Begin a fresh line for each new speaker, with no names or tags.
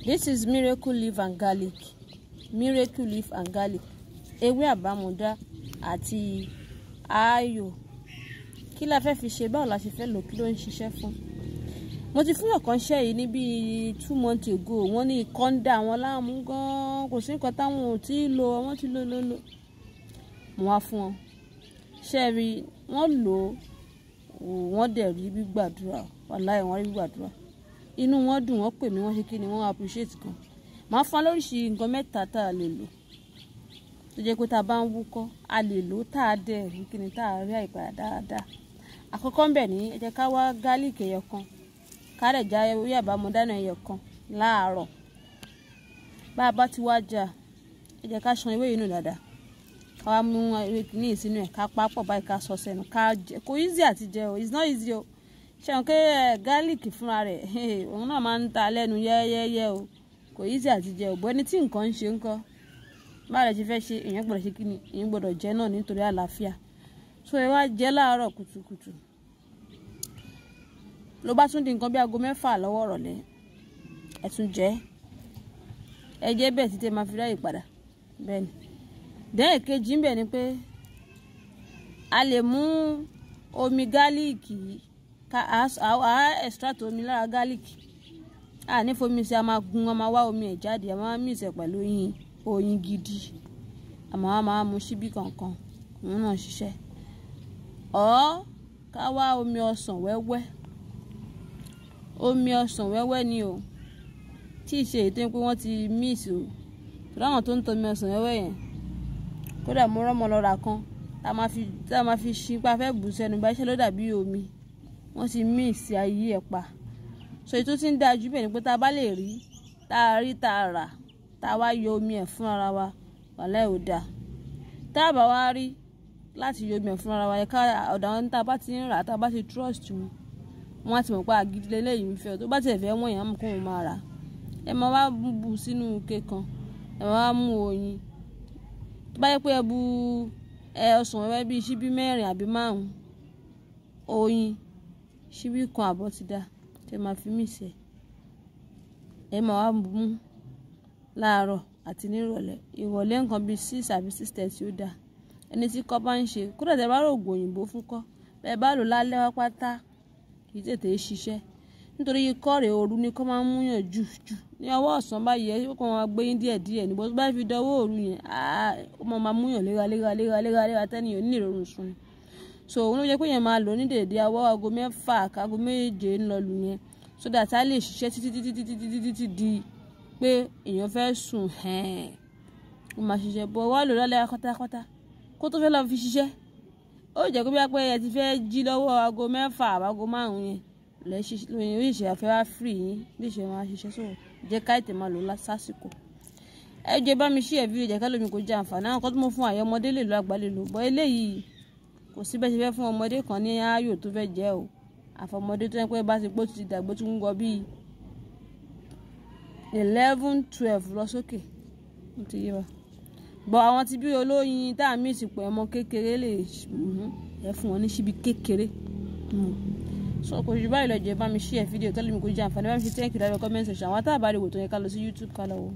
This is miracle leaf and garlic. Miracle leaf and garlic. Ewé àbámọ̀dá àti ayò. Kí la fẹ́ fi ṣe, báwo la ṣe fẹ́ lò, kí ló ń ṣiṣẹ́ fún? Mo ti fún ọ̀kan ṣẹ́ yìí ní bí 2 months ago. Wọ́n ní ikọ́ ń dà wọ́n láàmú gan-an. Kò sí nǹkan táwọn ò tí ì lò, wọ́n ti lò. Mo wá fún wọn. Ṣé rí, wọ́n lò ó, wọ́n dẹ̀ rí gbígbàdúrà. Wàláhì wọ́n rí gbígbàdúrà. Inú wọn dùn, wọ́n pè mí, wọ́n ṣe kí ni, wọ́n appreciate gan. Màá fún lóríṣìí nǹkan 3 tá a lè lò. Tó jẹ́ pé tá a bá ń wúkọ́, a lè lò ó tá a dẹ̀ rí kí ni, tá a rí àyípadà dáadáa. Àkọ́kọ́ ń bẹ̀ ní ẹ jẹ́ ká wá garlic ẹyọ kan. Ká dẹ̀ já ewé àbámọ̀dá náà ẹyọ kan láàárọ̀. Bá a bá ti wá já, ẹ jẹ́ ká ṣan ewé yìí nù dáadáa. Ká wá mú ewé kìíní sínú ẹ̀, ká papọ̀ báyìí, ká sọ sẹ́nu, ká jẹ. Kò easy àti jẹ o, it's not easy o. Ṣé wọn pé garlic fúnra rẹ̀, òun náà máa ń ta lẹ́nu yẹ́yẹ́yẹ́ o. Kò easy àti jẹ o. Bọ́ ẹni tí nǹkan ń ṣe ńkọ́, bá rẹ̀ ti fẹ́ ṣe, èèyàn gbọ́dọ̀ ṣe kí ni, èèyàn gbọ́dọ̀ jẹ náà nítorí àlàáfíà. So ẹ wá jẹ láàárọ̀ kùtùkùtù. Ló bá tún di nǹkan bí aago 6 lọ́wọ́ ìrọ̀lẹ́, ẹ tún jẹ. Ẹ jẹ bẹ́ẹ̀ títí máa fi ráyè padà. Bẹ́ẹ̀ ni. Dẹ́n èkejì ń bẹ̀ ni pé a lè mú omi garlic yìí, ká extract omi lára garlic. A ní fomi sí, a máa gun, a máa wá omi ẹ̀ jáde, a máa mix ẹ̀ pẹ̀lú oyin gidi. A máa mú síbí kankan, òun náà ṣiṣẹ́. Ká wá omi ọsàn wẹ́wẹ́. Omi ọsàn wẹ́wẹ́ ni o. Tí ì ṣe èyí tó ń pé wọ́n ti mix o. Torí àwọn tó ń tọ́ omi ọsàn wẹ́wẹ́ yẹn, kódà mo rọ́mọ lọ́ra kan tá máa fi ṣí pa fẹ́ bù sẹ́nu bá iṣẹ́ ló dàbí omi. Wọ́n ti mix ayé ẹ̀ pa. So èyí tó ti ń dáa jù bẹ́ẹ̀ ni pé tá a bá lè rí, tá a rà, tá a wá yọ omi ẹ̀ fún ara wa, wàláhì ò dáa. Tá a bá wá rí láti yọ omi ẹ̀ fún ara wa, ká ọ̀dọ̀ àwọn tá a bá ti ń rà, tá a bá ti trust wọn, wọ́n á ti mọ̀ pé àgídí lélẹ́yìí ń fẹ́. Tó bá tiẹ̀ fẹ́ wọ́n yẹn, àmọ́ kó wọn máa rà. Ẹ máa wá bù sínú ike kan, ẹ máa wá mú oyin. Tó bá yẹ pé ẹ bu ọsàn wẹ́wẹ́ bíi ṣíbí 4 àbí 5, oyin ṣíbí 1 àbọ̀ ti dá, tẹ máa fi mix ẹ̀. Ẹ máa wá mú láàárọ̀ àti ní ìrọ̀lẹ́ nǹkan bíi 6 àbí 6:30 ó dá. Ẹni tí kọ́ bá ń ṣe, kódà tẹ bá rò ògùn òyìnbó fún kọ́, bẹ́ẹ̀ bá lò lálẹ́ wá pátá, kì í tètè ṣiṣẹ́. Nítorí ikọ́ rẹ̀ òru ni kọ́ máa ń múyàn jù. Ní ọwọ́ ọ̀sán báyìí, ó kàn máa gbé yín díẹ̀díẹ̀ ní. Bó bá fi dọwọ́ òru yẹn, ó máa múyàn léraléra tẹ́ni ò ní ìrọ̀rùn sùn. So òun ló jẹ́ pé yẹn máa lò ní dèédé ọwọ́ aago 6 kágo 7 ń lọ lù yẹn. So that a lè ṣiṣẹ́ títí di pé èèyàn fẹ́ sùn. Ó máa ṣiṣẹ́ bọ́ wá lò lálẹ́ kọ́tàkọ́tà kó tó fẹ́ lọ fi ṣiṣẹ́. Ó jẹ́ kó bí pé ẹ ti fẹ́ jí lọ́wọ́ aago 6 àbágo 5 yẹn lóyún ìṣe àfẹ́ wá free yín bí ìṣe máa ṣiṣẹ́. So jẹ́ ká ètè máa lò lásìkò. Ẹ jẹ́ bá mi share video, jẹ́ ká lómi kó jẹ àǹfààní. Àwọn kan tó mọ̀ fún àyè ọmọdé lè lo, àgbà lè lò. Bọ́ eléyìí kò sí bẹ́ẹ̀ ṣe fẹ́ fún ọmọdé kan ní ayò tó fẹ́ jẹ́ o. Àfọmọdé tó yẹ pé bá ti gbó ti dàgbó tí ń gọ bíi 11, 12 lọ sókè. Ó ti yé wa. Bọ́ àwọn tí bí olóyin tá a mix pọ̀ ẹmọ kékeré lè ẹ fún wọn ní ṣíbí kékeré. So kò jù báyìí lọ, jẹ́ bá mi share video, tell me kó jẹ àǹfààní. Bá mi fi thank you lábẹ́ comment section. Àwọn tá a bá rí wò tó yẹ ká lọ sí YouTube ká lọ wò.